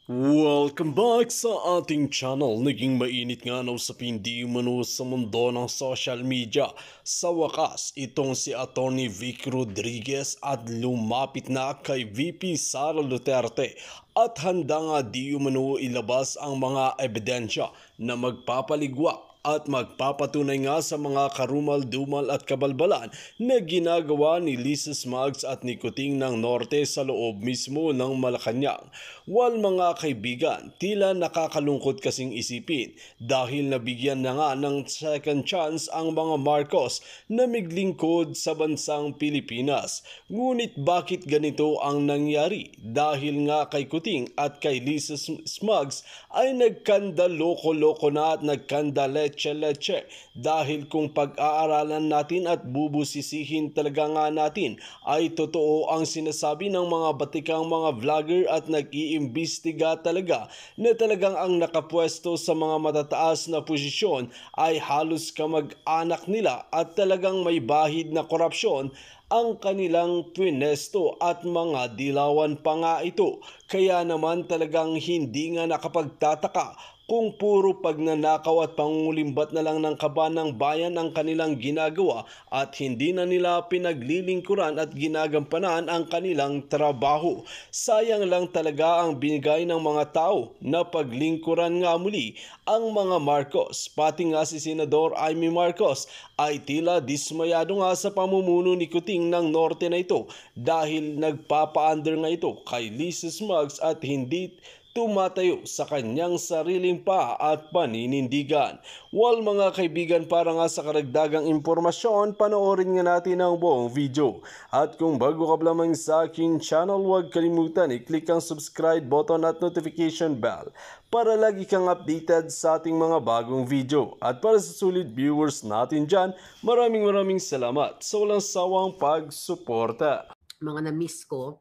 Welcome back sa ating channel. Naging mainit nga na usapin di umano sa mundo ng social media. Sa wakas, itong si Atty. Vic Rodriguez at lumapit na kay VP Sara Duterte at handa nga di umano ilabas ang mga ebidensya na magpapaligwa at magpapatunay nga sa mga karumal-dumal at kabalbalan na ginagawa ni Lisa Smugs at ni Kuting ng Norte sa loob mismo ng Malacanang. Wal mga kaibigan, tila nakakalungkot kasing isipin dahil nabigyan na nga ng second chance ang mga Marcos na miglingkod sa bansang Pilipinas. Ngunit bakit ganito ang nangyari? Dahil nga kay Kuting at kay Lisa Smugs ay nagkanda loko-loko na at nagkanda leche-leche dahil kung pag-aaralan natin at bubusisihin talaga nga natin ay totoo ang sinasabi ng mga batikang mga vlogger at nag-iimbestiga talaga na talagang ang nakapwesto sa mga matataas na posisyon ay halos kamag-anak nila at talagang may bahid na korupsyon ang kanilang pwinesto at mga dilawan pa nga ito. Kaya naman talagang hindi nga nakapagtataka kung puro pagnanakaw at pangungulimbat na lang ng kaban ng bayan ang kanilang ginagawa at hindi na nila pinaglilingkuran at ginagampanan ang kanilang trabaho. Sayang lang talaga ang binigay ng mga tao na paglingkuran nga muli ang mga Marcos. Pati nga si Senador Amy Marcos ay tila dismayado nga sa pamumuno ni Kuting ng Norte na ito dahil nagpapa-under nga ito kay Lisa Smugs at hindi tumatayo sa kanyang sariling paa at paninindigan. Well mga kaibigan, para nga sa karagdagang impormasyon, panoorin nga natin ang buong video. At kung bago ka lamang sa aking channel, huwag kalimutan i-click ang subscribe button at notification bell para lagi kang updated sa ating mga bagong video. At para sa sulit viewers natin dyan, maraming salamat sa walang sawang pagsuporta. Mga na-miss ko.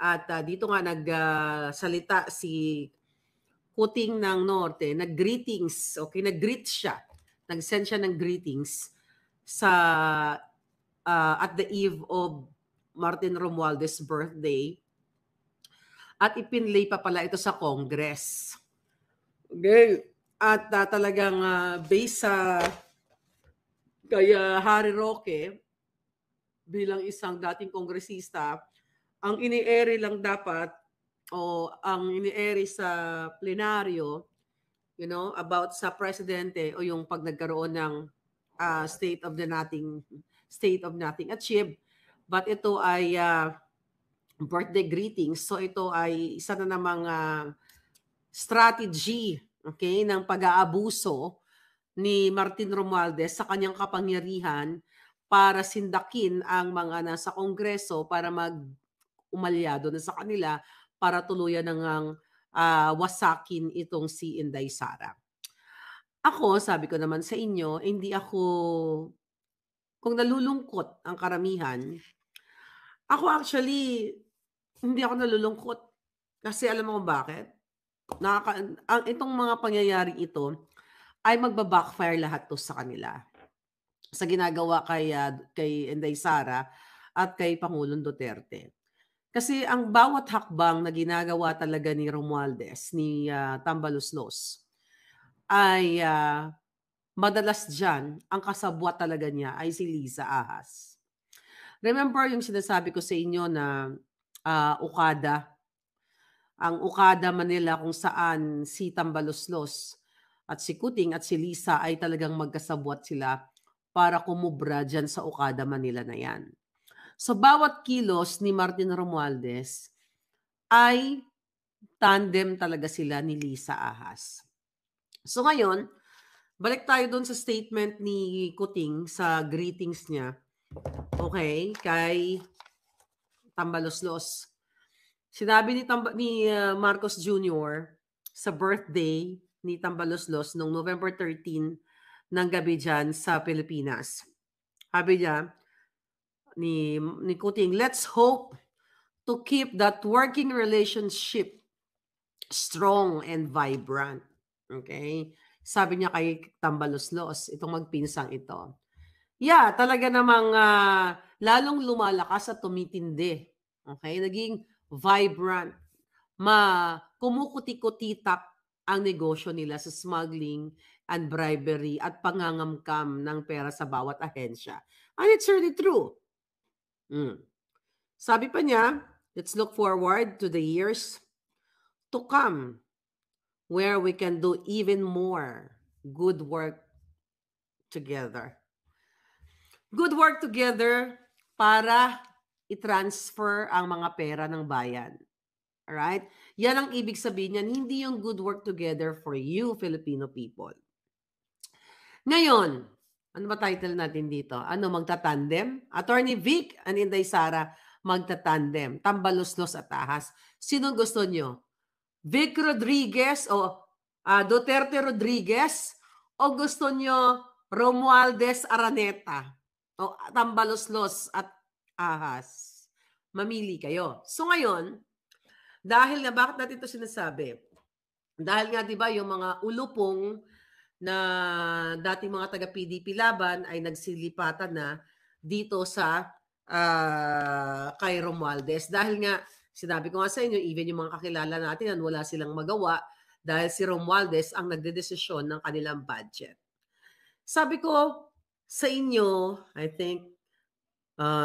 At dito nga nagsalita si Kuting ng Norte, nag-greetings, okay? Nag-greet siya. Nag-send siya ng greetings sa at the eve of Martin Romualdez' birthday. At ipinlay pa pala ito sa Congress. Okay. At talagang based sa kay Harry Roque bilang isang dating kongresista, ang ini-airy lang dapat o ang ini-airy sa plenaryo, about sa presidente o yung pag nagkaroon ng state of nothing achieved. But ito ay birthday greetings. So ito ay isa na namang strategy, okay, ng pag-aabuso ni Martin Romualdez sa kanyang kapangyarihan para sindakin ang mga nasa Kongreso para umalyado na sa kanila para tuluyan ng wasakin itong si Inday Sara. Ako, sabi ko naman sa inyo, kung nalulungkot ang karamihan, ako actually, hindi ako nalulungkot. Kasi alam mo kung bakit? Itong mga pangyayaring ito ay magba-backfire lahat to sa kanila. Sa ginagawa kay Inday Sara at kay Pangulong Duterte. Kasi ang bawat hakbang na ginagawa talaga ni Romualdez, ni Tambaloslos, ay madalas dyan, ang kasabwat talaga niya ay si Lisa Ahas. Remember yung sinasabi ko sa inyo na Okada, ang Okada Manila kung saan si Tambaloslos at si Kuting at si Lisa ay talagang magkasabwat sila para kumubra dyan sa Okada Manila na yan. So, bawat kilos ni Martin Romualdez ay tandem talaga sila ni Lisa Ahas. So, ngayon, balik tayo doon sa statement ni Kuting sa greetings niya. Okay, kay Tambaloslos. Sinabi ni Marcos Jr. sa birthday ni Tambaloslos noong November 13 ng gabi dyan sa Pilipinas. Sabi niya, ni Kuting, let's hope to keep that working relationship strong and vibrant. Okay? Sabi niya kay Tambaloslos, itong magpinsang ito. Yeah, talaga namang lalong lumalakas at tumitindi. Okay? Naging vibrant. kumukuti-kutitap ang negosyo nila sa smuggling and bribery at pangangamkam ng pera sa bawat ahensya. And it's really true. Sabi pa niya, let's look forward to the years to come where we can do even more good work together. Good work together para i-transfer ang mga pera ng bayan. Alright? Yan ang ibig sabihin niyan, hindi yung good work together for you, Filipino people. Ngayon, ano ba title natin dito? Magtatandem? Attorney Vic and Inday Sara, magtatandem. Tambaluslos at ahas. Sino gusto nyo? Vic Rodriguez o Duterte Rodriguez? O gusto nyo Romualdez Araneta? O tambaluslos at ahas? Mamili kayo. So ngayon, dahil na bakit natin ito sinasabi? Dahil nga 'di ba yung mga ulupong na dating mga taga PDP laban ay nagsilipatan na dito sa kay Romualdez. Dahil nga sinabi ko nga sa inyo, even yung mga kakilala natin wala silang magawa dahil si Romualdez ang nagdedesisyon ng kanilang budget. Sabi ko sa inyo, I think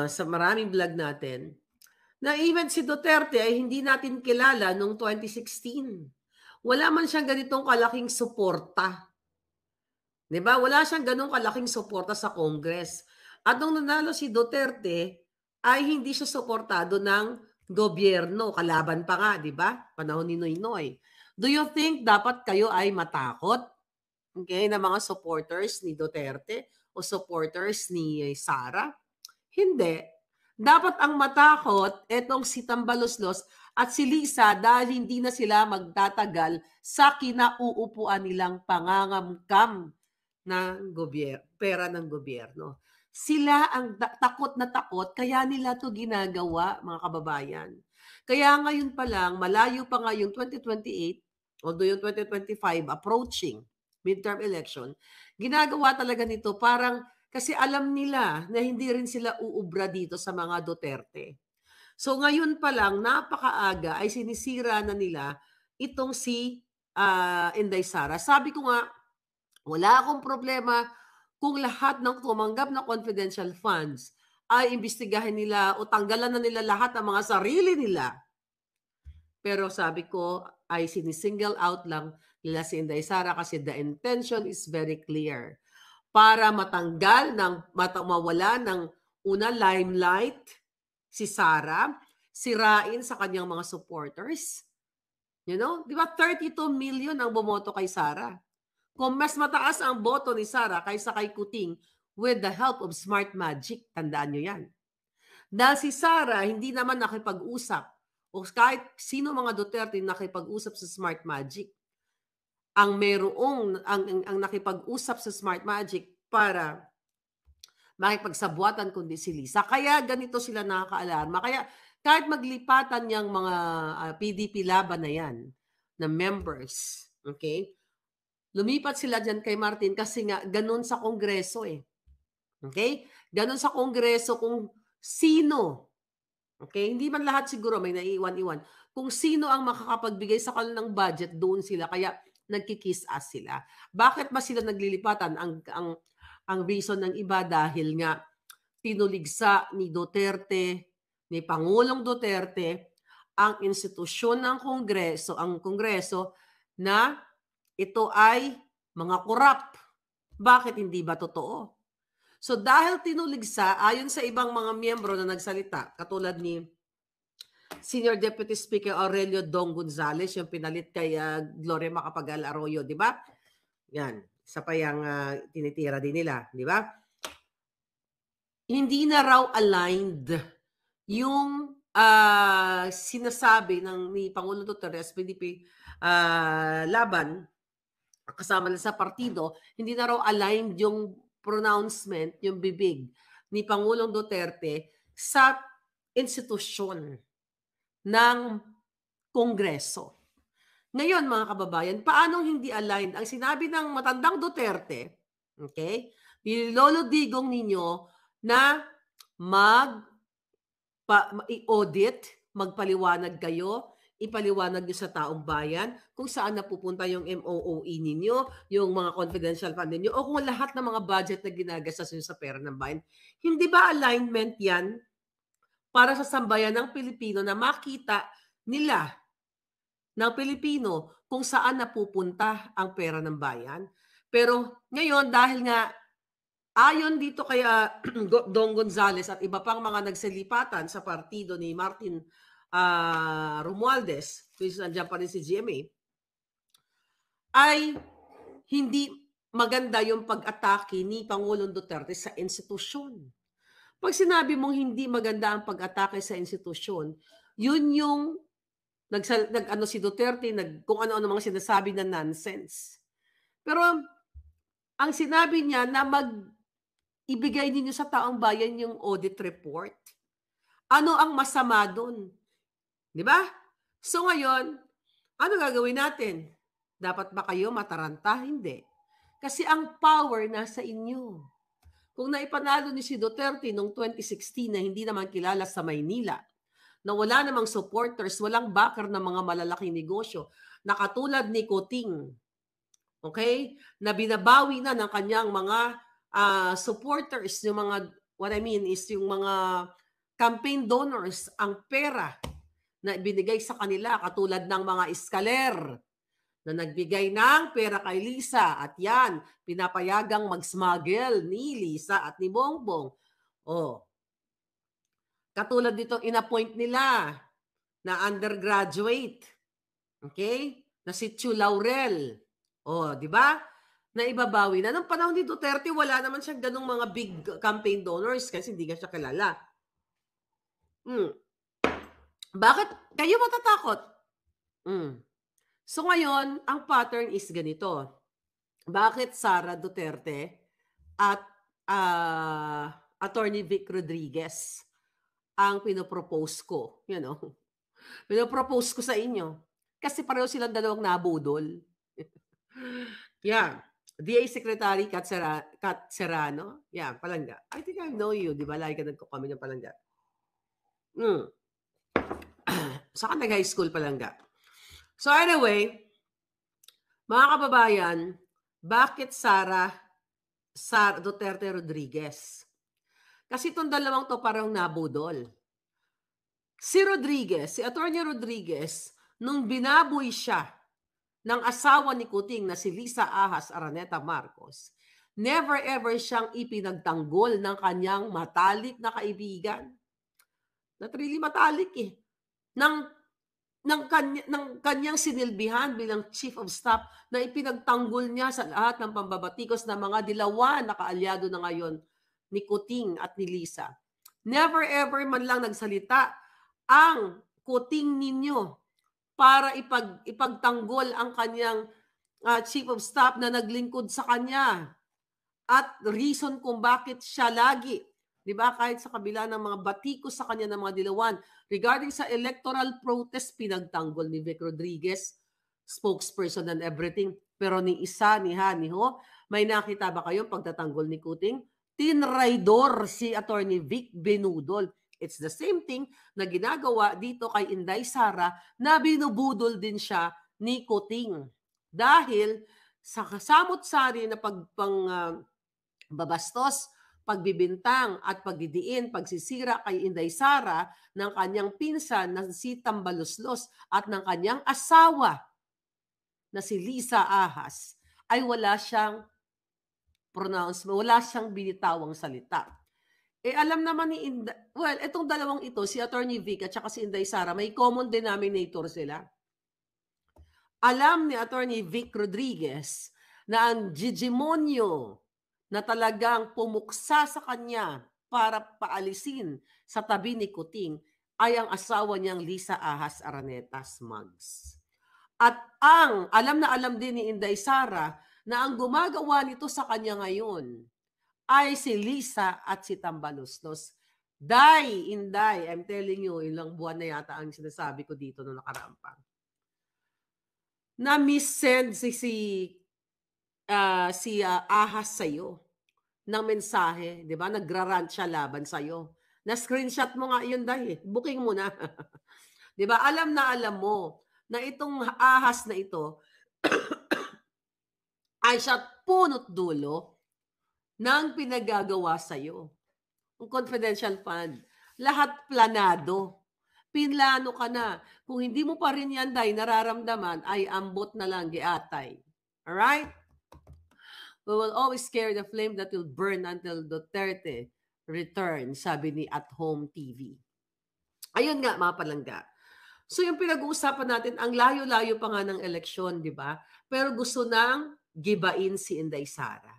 sa maraming vlog natin, na even si Duterte ay hindi natin kilala noong 2016. Wala man siyang ganitong kalaking suporta. Diba? Wala siyang ganong kalaking suporta sa Congress. At nung nanalo si Duterte, ay hindi siya suportado ng gobyerno. Kalaban pa nga, di ba? Panahon ni Noynoy. Do you think dapat kayo ay matakot? Okay, na mga supporters ni Duterte o supporters ni Sara? Hindi. Dapat ang matakot etong si Tambaluslos at si Lisa dahil hindi na sila magtatagal sa kinauupuan nilang pangangamkam ng pera ng gobyerno. Sila ang takot na takot, kaya nila to ginagawa, mga kababayan. Kaya ngayon pa lang, malayo pa nga yung 2028, although yung 2025 approaching, midterm election, ginagawa talaga nito parang kasi alam nila na hindi rin sila uubra dito sa mga Duterte. So ngayon pa lang, napakaaga ay sinisira na nila itong si Inday Sara. Sabi ko nga, wala akong problema kung lahat ng tumanggap na confidential funds ay imbestigahin nila o tanggalan na nila lahat ng mga sarili nila. Pero sabi ko ay sinisingle out lang nila si Inday Sara kasi the intention is very clear. Para matanggal, mawala ng una limelight si Sara, sirain sa kanyang mga supporters. You know, di ba 32 million ang bumoto kay Sara. Kung mas mataas ang boto ni Sara kaysa kay Kuting with the help of Smart Magic, tandaan nyo yan. Dahil si Sara hindi naman nakipag-usap o kahit sino mga Duterte nakipag-usap sa Smart Magic. Ang nakipag-usap sa Smart Magic para makipagsabuatan kundi si Lisa. Kaya ganito sila nakaka-alarma. Kaya kahit maglipatan yung mga PDP laban na yan, na members, okay? Lumipat sila dyan kay Martin kasi nga ganun sa Kongreso eh. Okay? Ganun sa Kongreso kung sino, okay? Hindi man lahat siguro may naiiwan-iwan. Kung sino ang makakapagbigay sa kanilang budget, doon sila. Kaya nagkikiss ass sila. Bakit ba sila naglilipatan? Ang reason ng iba dahil nga tinuligsa ni Duterte, ni Pangulong Duterte, ang institusyon ng Kongreso, ang Kongreso na ito ay mga korap. Bakit hindi ba totoo? So dahil tinuligsa, ayon sa ibang mga miyembro na nagsalita, katulad ni Senior Deputy Speaker Aurelio Dong Gonzales, yung pinalit kay Gloria Macapagal Arroyo, di ba? Yan, isa pa yung tinitira din nila, di ba? Hindi na raw aligned yung sinasabi ni Pangulong Duterte sa PDP laban, kasama na sa partido, hindi na raw aligned yung pronouncement, yung bibig ni Pangulong Duterte sa institusyon ng Kongreso. Ngayon, mga kababayan, paanong hindi aligned? Ang sinabi ng matandang Duterte, okay, nilolo Digong ninyo na i-audit, magpaliwanag kayo, ipaliwanag niyo sa taong bayan kung saan napupunta yung MOOE ninyo, yung mga confidential fund ninyo, o kung lahat ng mga budget na ginagastos niyo sa pera ng bayan. Hindi ba alignment yan para sa sambayan ng Pilipino na makita nila ng Pilipino kung saan napupunta ang pera ng bayan? Pero ngayon, dahil nga ayon dito kay Dong Gonzales at iba pang mga nagsalipatan sa partido ni Martin Romualdez, which nandiyan pa rin si GMA, ay hindi maganda yung pag-atake ni Pangulong Duterte sa institusyon. Pag sinabi mong hindi maganda ang pag-atake sa institusyon, yun yung nag-ano si Duterte, kung ano-ano mga sinasabi na nonsense. Pero ang sinabi niya na ibigay ninyo sa taong bayan yung audit report. Ano ang masama doon? Di ba? So ngayon, ano gagawin natin? Dapat ba kayo mataranta? Hindi. Kasi ang power nasa inyo. Kung naipanalo ni si Duterte noong 2016 na hindi naman kilala sa Maynila, na wala namang supporters, walang backer ng mga malalaking negosyo, na katulad ni Coting, okay? Na binabawi na ng kanyang mga supporters, yung mga, what I mean is yung mga campaign donors, ang pera na binigay sa kanila, katulad ng mga iskaler na nagbigay ng pera kay Lisa, at yan, pinapayagang mag-smuggle ni Lisa at ni Bongbong. Oh. Katulad dito, inappoint nila na undergraduate. Okay? Na si Chu Laurel. Oh, di ba? Na ibabawi na. Noong panahon ni Duterte, wala naman siyang ganung mga big campaign donors kasi hindi ka siya kilala. Bakit kayo matatakot? So ngayon, ang pattern is ganito. Bakit Sara Duterte at Attorney Vic Rodriguez ang pinopropose ko? You know? Pinopropose ko sa inyo. Kasi pareho silang dalawang nabudol. Yan. DA Secretary Kat Serrano. Yan, Palangga. I think I know you. Di ba? Lagi ka nagko-comment ng Palangga. Saka nag-high school Palangga. So anyway, mga kababayan, bakit Sara Duterte Rodriguez? Kasi itong dalawang to parang nabudol. Si Rodriguez, si Attorney Rodriguez, nung binaboy siya ng asawa ni Kuting na si Lisa Ahas Araneta Marcos, never ever siyang ipinagtanggol ng kanyang matalik na kaibigan. Not really matalik eh. Ng kanyang sinilbihan bilang Chief of Staff na ipinagtanggol niya sa lahat ng pambabatikos na mga dilawan na kaalyado na ngayon ni Kuting at ni Lisa. Never ever man lang nagsalita ang Kuting ninyo para ipagtanggol ang kanyang Chief of Staff na naglingkod sa kanya at reason kung bakit siya lagi, di ba, kahit sa kabila ng mga batikos sa kanya ng mga dilawan, regarding sa electoral protest, pinagtanggol ni Vic Rodriguez, spokesperson and everything. Pero ni isa, ni ho, may nakita ba kayong pagtatanggol ni Kuting? Tinraidor si Attorney Vic Benudol. It's the same thing na ginagawa dito kay Inday Sara na binubudol din siya ni Kuting. Dahil sa kasamot-sari na babastos, pagbibintang at pagdidiin, pagsisira kay Inday Sara ng kanyang pinsan na si Tambaluslos at ng kanyang asawa na si Lisa Ahas, ay wala siyang pronouncement, wala siyang binitawang salita. Eh alam naman ni Inday, well, itong dalawang ito, si Attorney Vic at saka si Inday Sara, may common denominator sila. Alam ni Attorney Vic Rodriguez na ang gigimonyo na talagang pumuksa sa kanya para paalisin sa tabi ni Kuting ay ang asawa niyang Lisa Ahas Araneta Smugs. At alam na alam din ni Inday Sara na ang gumagawa nito sa kanya ngayon ay si Lisa at si Tambaluslos. Inday, I'm telling you, ilang buwan na yata ang sinasabi ko dito noong nakaraan pa. Na-miss-send si Ahas sa'yo ng mensahe, di ba? Nagra-rant siya laban sa'yo. Na-screenshot mo nga yun dahil. Booking mo na. 'Di ba? Alam na alam mo na itong ahas na ito ay siya punot dulo ng pinagagawa sa'yo. Ang confidential fund, lahat planado. Pinlano ka na. Kung hindi mo pa rin yan, Day, nararamdaman, ay ambot na lang, giatay. Alright? We will always carry the flame that will burn until Duterte returns, sabi ni At Home TV. Ayun nga, mga palangga. So yung pinag-uusapan natin, ang layo-layo pa nga ng eleksyon, di ba? Pero gusto nang gibain si Inday Sara.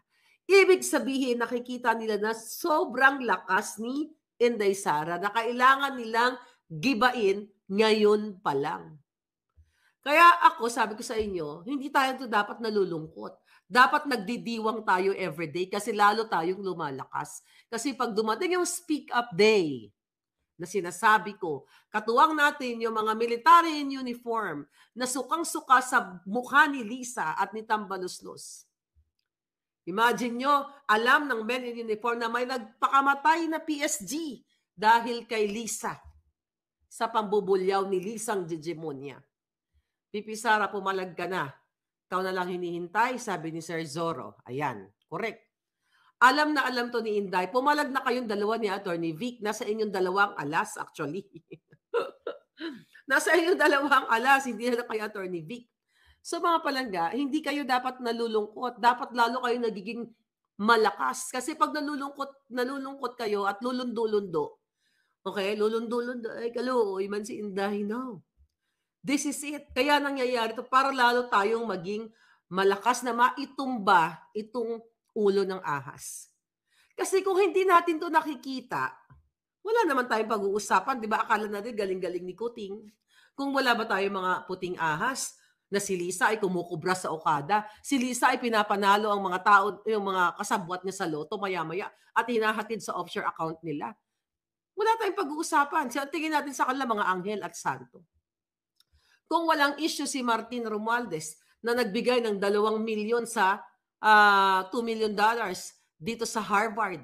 Ibig sabihin, nakikita nila na sobrang lakas ni Inday Sara na kailangan nilang gibain ngayon pa lang. Kaya ako, sabi ko sa inyo, hindi tayo dapat nalulungkot. Dapat nagdidiwang tayo everyday kasi lalo tayong lumalakas. Kasi pag dumating yung Speak Up Day, na sinasabi ko, katuwang natin yung mga military in uniform na sukang-suka sa mukha ni Lisa at ni Tambaluslos. Imagine nyo, alam ng men in uniform na may nagpakamatay na PSG dahil kay Lisa sa pambubulyaw ni Lisang Digimonia. Pipi Sara, pumalag ka na. Ikaw na lang hinihintay, sabi ni Sir Zorro. Ayan, correct. Alam na alam to ni Inday. Pumalag na kayong dalawa ni Attorney Vic. Nasa inyong dalawang alas, actually. Nasa inyong dalawang alas, hindi na kay Attorney Vic. So mga palangga, hindi kayo dapat nalulungkot. Dapat lalo kayo nagiging malakas. Kasi pag nalulungkot kayo at lulundo-lundo, okay, lulundo-lundo, ay kaluoy man si Inday, no. This is it. Kaya nangyayari ito para lalo tayong maging malakas na maitumba itong ulo ng ahas. Kasi kung hindi natin to nakikita, wala naman tayong pag-uusapan. Di ba? Akala natin galing-galing ni Kuting. Kung wala ba tayong mga puting ahas na si Lisa ay kumukubra sa Okada, si Lisa ay pinapanalo ang mga tao, yung mga kasabwat niya sa loto maya-maya at hinahatid sa offshore account nila. Wala tayong pag-uusapan. Tingin natin sa kanila mga anghel at santo. Kung walang issue si Martin Romualdez na nagbigay ng 2 milyon sa $2 million dito sa Harvard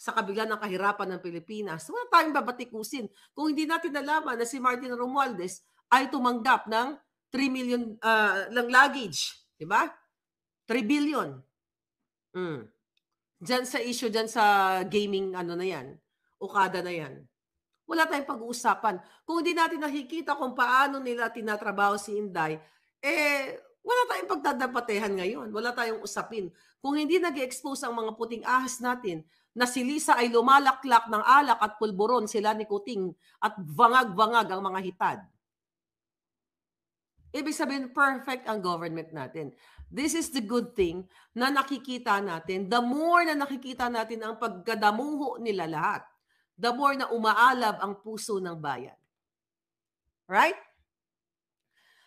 sa kabila ng kahirapan ng Pilipinas, wala tayong babatikusin. Kung hindi natin nalaman na si Martin Romualdez ay tumanggap ng 3 million lang luggage, di ba? 3 billion. Diyan sa issue, diyan sa gaming ano na yan, Okada na yan. Wala tayong pag-uusapan. Kung hindi natin nakikita kung paano nila tinatrabaho si Inday, wala tayong pagdadapatehan ngayon. Wala tayong usapin. Kung hindi nag-expose ang mga puting ahas natin, na si Lisa ay lumalaklak ng alak at pulburon sila ni Kuting at vangag-vangag ang mga hitad. Ibig sabihin, perfect ang government natin. This is the good thing na nakikita natin. The more na nakikita natin ang pagkadamuho nila lahat, the more na umaalab ang puso ng bayan. Right?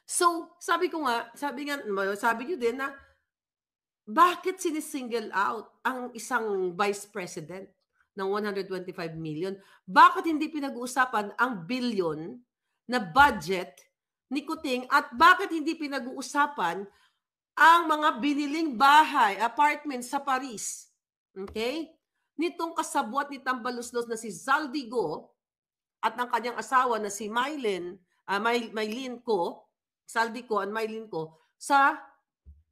So, sabi nyo din na, bakit sinisingle out ang isang vice president ng 125 million? Bakit hindi pinag-uusapan ang billion na budget ni Kuting at bakit hindi pinag-uusapan ang mga biniling bahay, apartment sa Paris? Okay? Nitong kasabwat ni Tambaluslos na si Zaldigo at ng kanyang asawa na si Maylin Ko, Zaldico at Maylin Ko, sa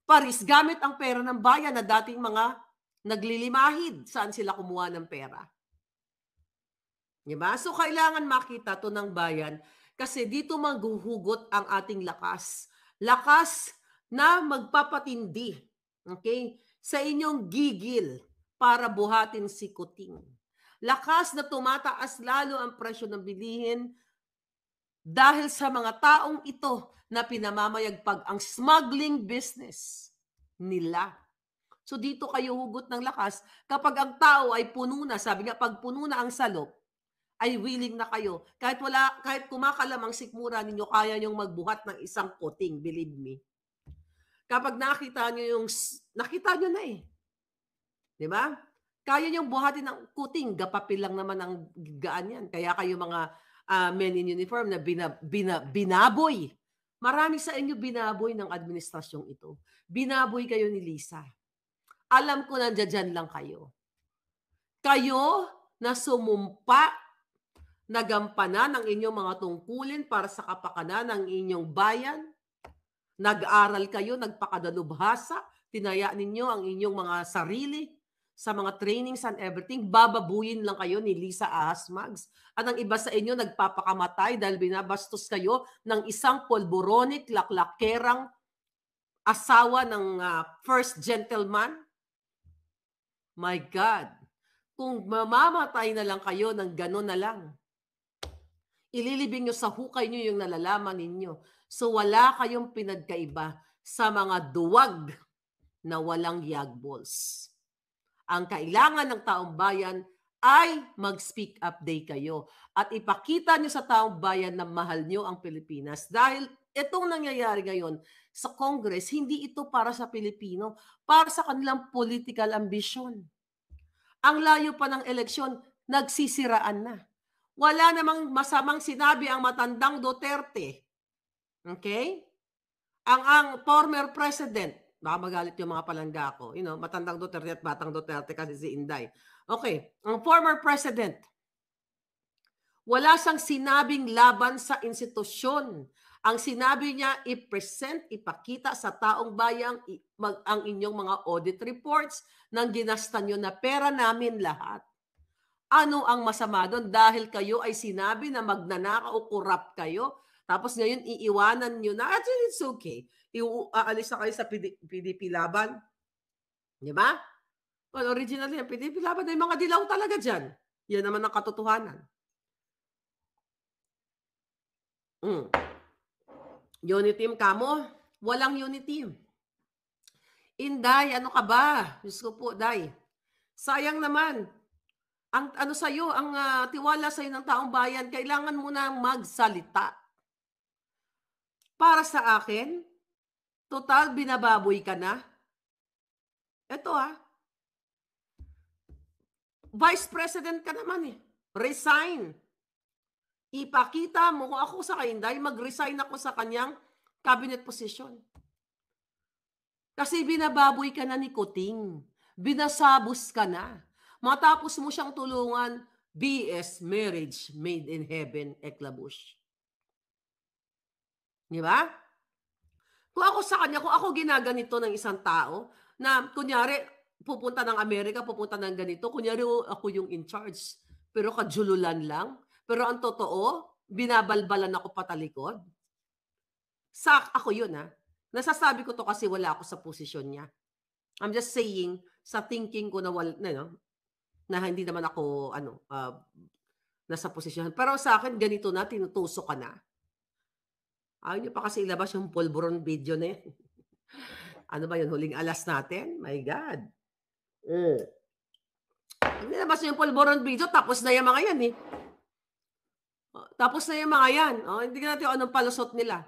Paris gamit ang pera ng bayan na dating mga naglilimahid. Saan sila kumuha ng pera? Diba? So kailangan makita to ng bayan kasi dito maghuhugot ang ating lakas. Lakas na magpapatindi, okay, sa inyong gigil para buhatin si Kuting. Lakas na tumataas lalo ang presyo ng bilihin dahil sa mga taong ito na pinamamayagpag ang smuggling business nila. So dito kayo hugot ng lakas kapag ang tao ay puno na, sabi nga pag puno na ang salop, ay willing na kayo. Kahit kumakalamang sikmura ninyo, kaya nyong magbuhat ng isang Kuting, believe me. Kapag nakita nyo na eh. Diba? Kaya niyong buhatin ng Kuting, gapapil lang naman ang gaan yan. Kaya kayo mga men in uniform na binaboy. Marami sa inyo binaboy ng administrasyong ito. Binaboy kayo ni Lisa. Alam ko nandiyan lang kayo. Kayo na sumumpa nagampanan ang inyong mga tungkulin para sa kapakanan ng inyong bayan, nag-aral kayo, nagpakadalubhasa, tinaya ninyo ang inyong mga sarili sa mga trainings and everything, bababuyin lang kayo ni Lisa Ahas Mags. At ang iba sa inyo nagpapakamatay dahil binabastos kayo ng isang polboronic, laklakerang asawa ng first gentleman. My God, kung mamamatay na lang kayo ng gano'n na lang, ililibing nyo sa hukay nyo yung nalalaman ninyo. So wala kayong pinagkaiba sa mga duwag na walang yagbols. Ang kailangan ng taong bayan ay mag-speak up day kayo at ipakita nyo sa taong bayan na mahal nyo ang Pilipinas. Dahil itong nangyayari ngayon sa Congress, hindi ito para sa Pilipino, para sa kanilang political ambition. Ang layo pa ng eleksyon, nagsisiraan na. Wala namang masamang sinabi ang matandang Duterte. Okay? Ang former president, baka magalit yung mga palangga ko, matandang Duterte at batang Duterte kasi si Inday. Okay, ang former president, wala siyang sinabing laban sa institusyon. Ang sinabi niya, i-present, ipakita sa taong bayang ang inyong mga audit reports ng ginasta nyo na pera namin lahat. Ano ang masama doon? Dahil kayo ay sinabi na magnanakaw o corrupt kayo, tapos ngayon iiwanan nyo na, actually it's okay. Aalis na kayo sa PDP Laban. Di ba? Well, originally, ang PDP Laban ay mga dilaw talaga dyan. Yan naman ang katotohanan. Unity team kamo? Walang unity team. Inday, ano ka ba? Diyos ko po, Day. Sayang naman. Ang sa'yo, ang tiwala sa'yo ng taong bayan, kailangan mo na magsalita. Para sa akin, total binababoy ka na. Ito Vice President ka naman Resign. Ipakita mo kung ako sa Inday, mag-resign ako sa kanyang cabinet position. Kasi binababoy ka na ni Kuting. Binasabos ka na. Matapos mo siyang tulungan, BS, marriage made in heaven, eklabush. Di ba? Kung ako sa kanya, kung ako ginaganito ng isang tao, na kunyari, pupunta ng Amerika, pupunta ng ganito, kunyari ako yung in charge, pero kajululan lang, pero ang totoo, binabalbalan ako patalikod. Ako yun Nasasabi ko to kasi wala ako sa posisyon niya. I'm just saying, sa thinking ko na na hindi naman ako nasa posisyon. Pero sa akin, ganito na, tinutusok ka na. Ayaw niyo pa kasi ilabas yung pulburon video na yan. Ano ba yun? Huling alas natin? My God. Nilabas yung pulburon video, tapos na yung mga yan Tapos na yung mga yan. Hindi natin anong palusot nila.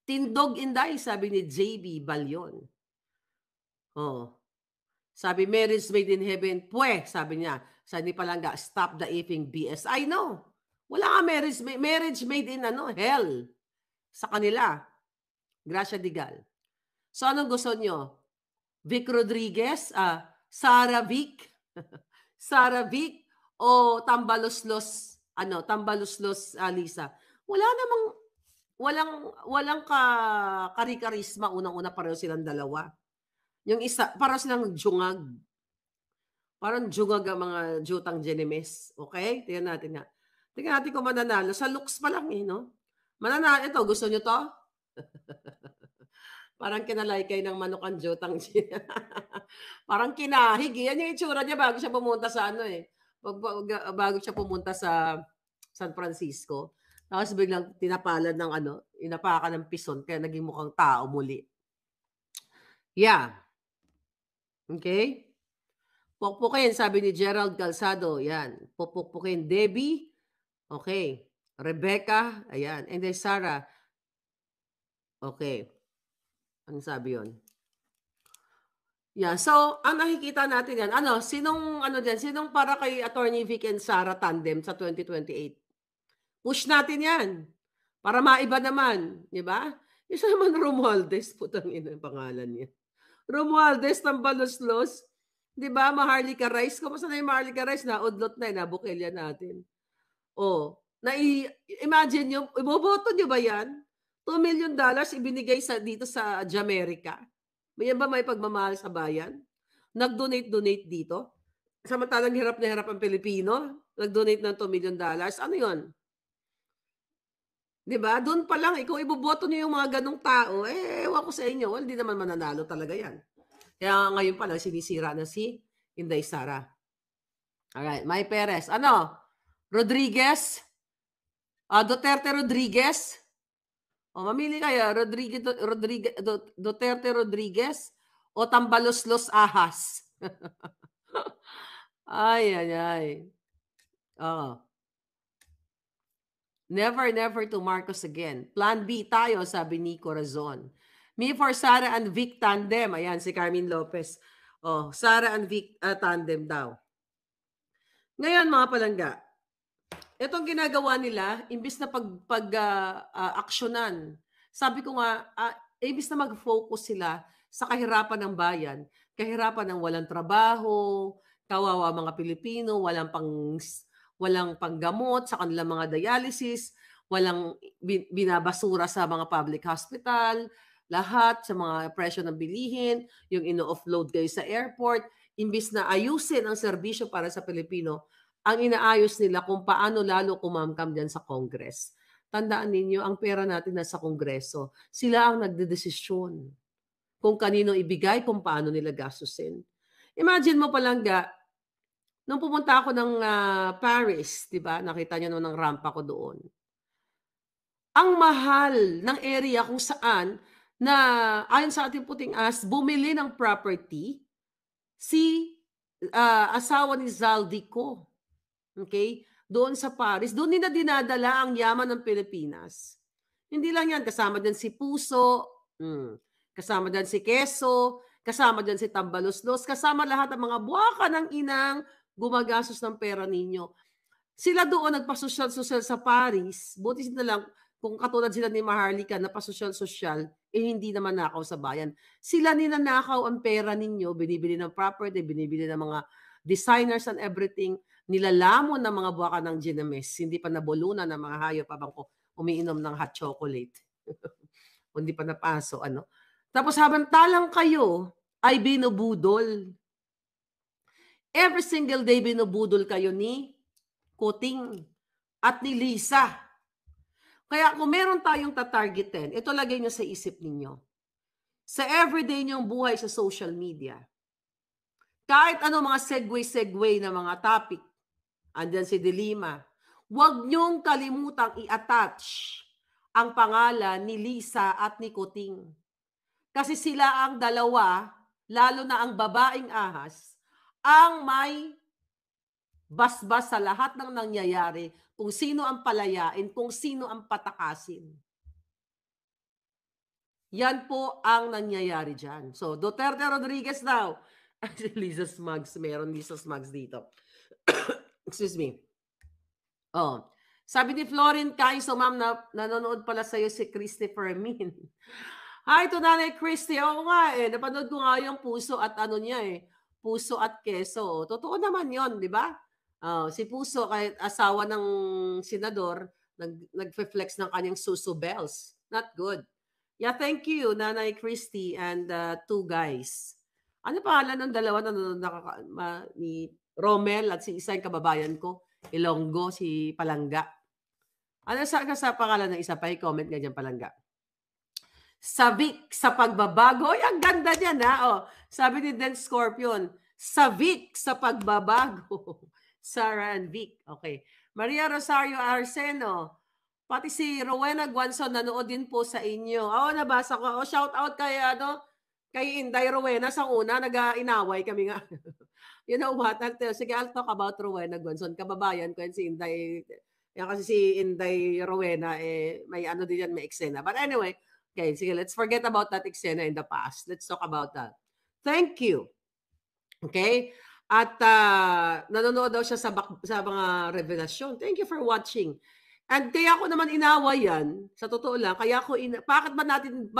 Tindog Inday, sabi ni JB Balyon. Sabi, marriage made in heaven. Sabi niya. Sabi ni Palangga, stop the effing BS. I know. Wala nga marriage made in hell. Sa kanila. Gracia Digal. So, anong gusto nyo? Vic Rodriguez? Sarah Vic? Sarah Vic? O Tambaloslos? Tambaloslos, Lisa? Wala namang, walang karikarisma. Unang-una pareho silang dalawa. Yung isa, parang silang jungag. Parang jungag ang mga jutang Genemes. Okay? Tingnan natin nga. Tingnan natin kung mananalo. Sa looks pa lang Mananalo. Ito, gusto nyo to? Parang kinalaykay ng manok ang jutang Parang kinahig. Yan yung itsura niya bago siya pumunta sa bago siya pumunta sa San Francisco. Tapos biglang tinapalan ng inapakan ng pison kaya naging mukhang tao muli. Yeah. Okay? Pukpukin, sabi ni Gerald Calzado. Yan. Pupukpukin. Debbie. Okay. Rebecca. Ayan. And then Sarah. Okay. Ano sabi yun? Yeah. So, ang nakikita natin yan. Sinong para kay Attorney Vic and Sarah tandem sa 2028? Push natin yan. Para maiba naman. Diba? Isa naman Romualdez. Putang ina ang pangalan niya. Romualdez Tambaloslos, 'di ba? Maharlika Rice. Kumusta na yung Maharlika Rice? Naudlot na, nabukilya natin. Oh, imagine niyo, iboboto niyo ba 'yan? $2 million ibinigay dito sa Jamaica. Yan ba may pagmamahal sa bayan? Nag-donate dito? Samantalang hirap na hirap ang Pilipino, nag-donate ng $2 million. Ano 'yun? 'Di ba? Do'n pa lang, kung iboboto niyo yung mga gano'ng tao, ewan ko sa inyo, hindi naman mananalo talaga 'yan. Kaya ngayon pa lang sinisira na si Inday Sara. Alright, May Perez. Ano? Rodriguez? Duterte Rodriguez? O mamili kayo, Duterte Rodriguez o Tambaloslos Ahas? Ay, ay, ay. Oo. Never to Marcos again. Plan B tayo, sabi ni Corazon. Me for Sara and Vic tandem. Ayan, si Carmen Lopez. Oh, Sara and Vic tandem daw. Ngayon, mga palangga, itong ginagawa nila, imbis na aksyonan, sabi ko nga, imbis na mag-focus sila sa kahirapan ng bayan, kahirapan ng walang trabaho, kawawa mga Pilipino, walang panggamot sa kanilang mga dialysis, walang binabasura sa mga public hospital, lahat sa mga presyo ng bilihin, yung ino-offload kayo sa airport, imbis na ayusin ang serbisyo para sa Pilipino, ang inaayos nila kung paano lalo kumamkam dyan sa Congress. Tandaan ninyo, ang pera natin nasa Kongreso. Sila ang nagdedesisyon kung kanino ibigay, kung paano nila gastusin. Imagine mo palangga, nung pumunta ako ng Paris, di ba? Nakita niyo noon ang rampa ko doon. Ang mahal ng area kung saan na ayon sa ating puting as, bumili ng property si asawa ni Zaldico. Okay? Doon sa Paris, doon nila dinadala ang yaman ng Pilipinas. Hindi lang yan, kasama din si Puso, kasama din si Quezon, kasama din si Tambaloslos, kasama lahat ng mga buwaka ng inang gumagastos ng pera ninyo. Sila doon nagpasosyal-sosyal sa Paris, buti sila lang, kung katulad sila ni Maharlika na pasosyal-sosyal, hindi naman nakaw sa bayan. Sila ninanakaw ang pera ninyo, binibili ng property, binibili ng mga designers and everything, nilalamon ng mga buwaka ng ginames, hindi pa nabulunan ng mga hayop habang umiinom ng hot chocolate. Hindi pa napaso, ano. Tapos habang talang kayo ay binubudol. Every single day binubudol kayo ni Kuting at ni Lisa. Kaya kung meron tayong tatargetin, ito lagay nyo sa isip ninyo. Sa everyday nyong buhay sa social media, kahit ano mga segue na mga topic, andyan si Delima, huwag nyong kalimutang i-attach ang pangalan ni Lisa at ni Kuting. Kasi sila ang dalawa, lalo na ang babaeng ahas, ang may basbas sa lahat ng nangyayari, kung sino ang palayain, kung sino ang patakasin. Yan po ang nangyayari dyan. So, Duterte Rodriguez daw. Lisa Smugs, meron Lisa Smugs dito. Excuse me. Oh, sabi ni Florin Kaiso, ma'am, nanonood pala sa'yo si Christopher Min. Hi to Nanay Christy. Oo nga napanood ko nga yung Puso at ano niya Puso at Keso. Totoo naman yon, di ba? Si Puso, kahit asawa ng senador, nag-flex ng kanyang susu bells. Not good. Yeah, thank you, Nanay Christy and two guys. Ano pangalan ng dalawa na ni Romel at si isa yung kababayan ko, Ilonggo, si Palangga. Ano sa pangalan ng isa pa? I-comment nga dyan, Palangga. Savik sa pagbabago. Ay, ang ganda niyan, ha? Oh, sabi ni Den Scorpion, Savik sa pagbabago. Sarah and Vic. Okay. Maria Rosario Arseno. Pati si Rowena Guanzon nanood din po sa inyo. Nabasa ko. Shout out kay Inday Rowena sa una. Nag-inaway kami nga. You know what? Sige, I'll talk about Rowena Guanzon. Kababayan ko yan si Inday. Yan kasi si Inday Rowena, may ano din yan, may eksena. But anyway, okay, sige, let's forget about that eksena in the past. Let's talk about that. Thank you. Okay? At nanonood daw siya sa mga revelasyon. Thank you for watching. And kaya ako naman inaway yan, sa totoo lang, kaya ako, bakit ba natin,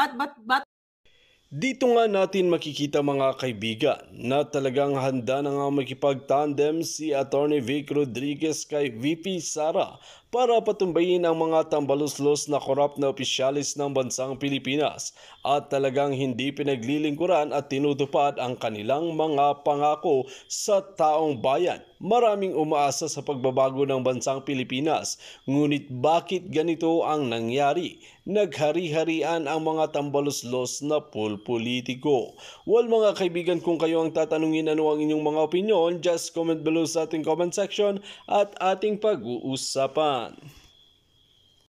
Dito nga natin makikita mga kaibigan na talagang handa na nga makipag-tandem si Atty. Vic Rodriguez kay VP Sara para patumbayin ang mga tambaluslos na korap na opisyalis ng bansang Pilipinas at talagang hindi pinaglilingkuran at tinutupad ang kanilang mga pangako sa taong bayan. Maraming umaasa sa pagbabago ng bansang Pilipinas, ngunit bakit ganito ang nangyari? Naghari-harian ang mga tambaluslos na politiko. Well mga kaibigan, kung kayo ang tatanungin ano ang inyong mga opinion, just comment below sa ating comment section at ating pag-uusapan.